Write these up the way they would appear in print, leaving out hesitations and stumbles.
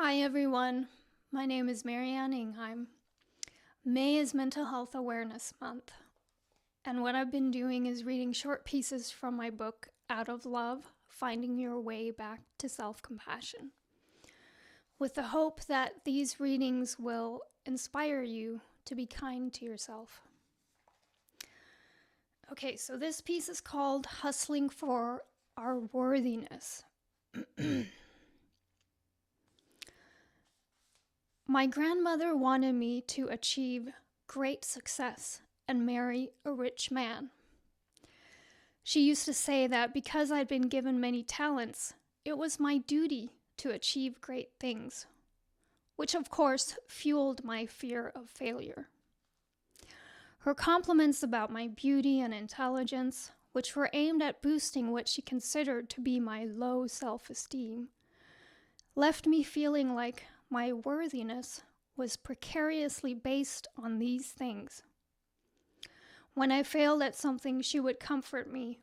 Hi everyone, my name is Marianne Ingheim. May is Mental Health Awareness Month, and what I've been doing is reading short pieces from my book, Out of Love, Finding Your Way Back to Self-Compassion, with the hope that these readings will inspire you to be kind to yourself. Okay, so this piece is called Hustling for Our Worthiness. My grandmother wanted me to achieve great success and marry a rich man. She used to say that because I'd been given many talents, it was my duty to achieve great things, which of course fueled my fear of failure. Her compliments about my beauty and intelligence, which were aimed at boosting what she considered to be my low self-esteem, left me feeling like my worthiness was precariously based on these things. When I failed at something, she would comfort me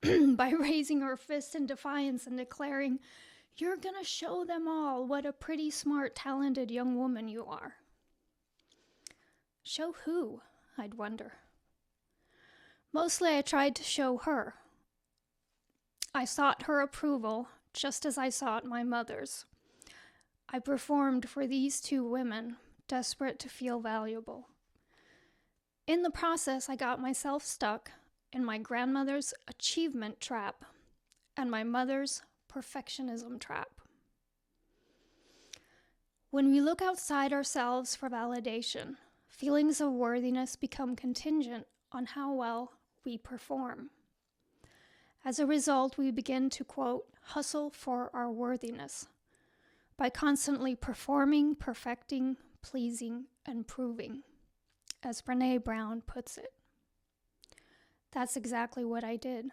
by raising her fist in defiance and declaring, "You're gonna show them all what a pretty, smart, talented young woman you are." Show who? I'd wonder. Mostly I tried to show her. I sought her approval, just as I sought my mother's. I performed for these two women, desperate to feel valuable. In the process, I got myself stuck in my grandmother's achievement trap and my mother's perfectionism trap. When we look outside ourselves for validation, feelings of worthiness become contingent on how well we perform. As a result, we begin to, quote, hustle for our worthiness by constantly performing, perfecting, pleasing, and proving, as Brené Brown puts it. That's exactly what I did,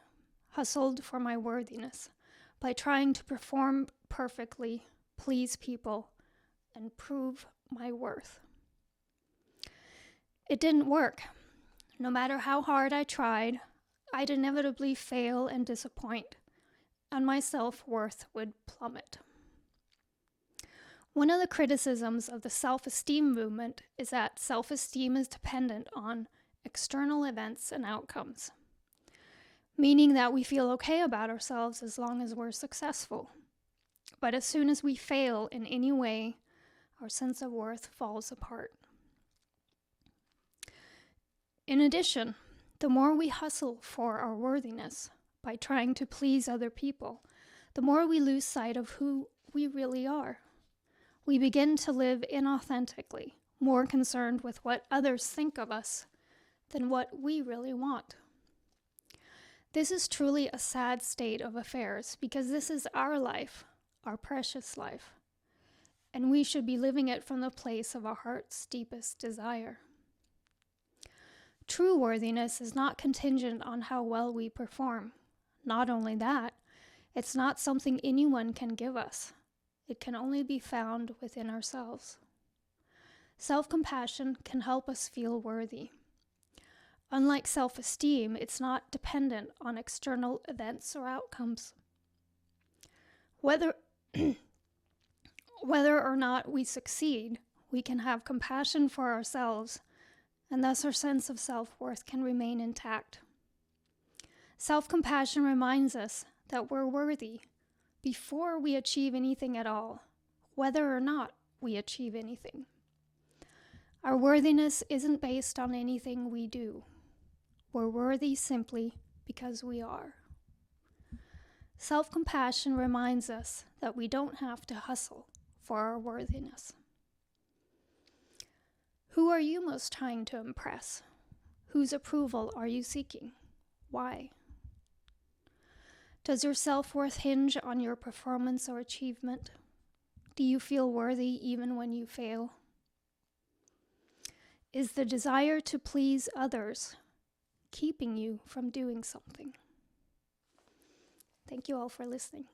hustled for my worthiness by trying to perform perfectly, please people, and prove my worth. It didn't work. No matter how hard I tried, I'd inevitably fail and disappoint, and my self-worth would plummet. One of the criticisms of the self-esteem movement is that self-esteem is dependent on external events and outcomes, meaning that we feel okay about ourselves as long as we're successful. But as soon as we fail in any way, our sense of worth falls apart. In addition, the more we hustle for our worthiness by trying to please other people, the more we lose sight of who we really are. We begin to live inauthentically, more concerned with what others think of us than what we really want. This is truly a sad state of affairs because this is our life, our precious life, and we should be living it from the place of our heart's deepest desire. True worthiness is not contingent on how well we perform. Not only that, it's not something anyone can give us. It can only be found within ourselves. Self-compassion can help us feel worthy. Unlike self-esteem, it's not dependent on external events or outcomes. Whether or not we succeed, we can have compassion for ourselves, and thus our sense of self-worth can remain intact. Self-compassion reminds us that we're worthy before we achieve anything at all, whether or not we achieve anything. Our worthiness isn't based on anything we do. We're worthy simply because we are. Self-compassion reminds us that we don't have to hustle for our worthiness. Who are you most trying to impress? Whose approval are you seeking? Why? Does your self-worth hinge on your performance or achievement? Do you feel worthy even when you fail? Is the desire to please others keeping you from doing something? Thank you all for listening.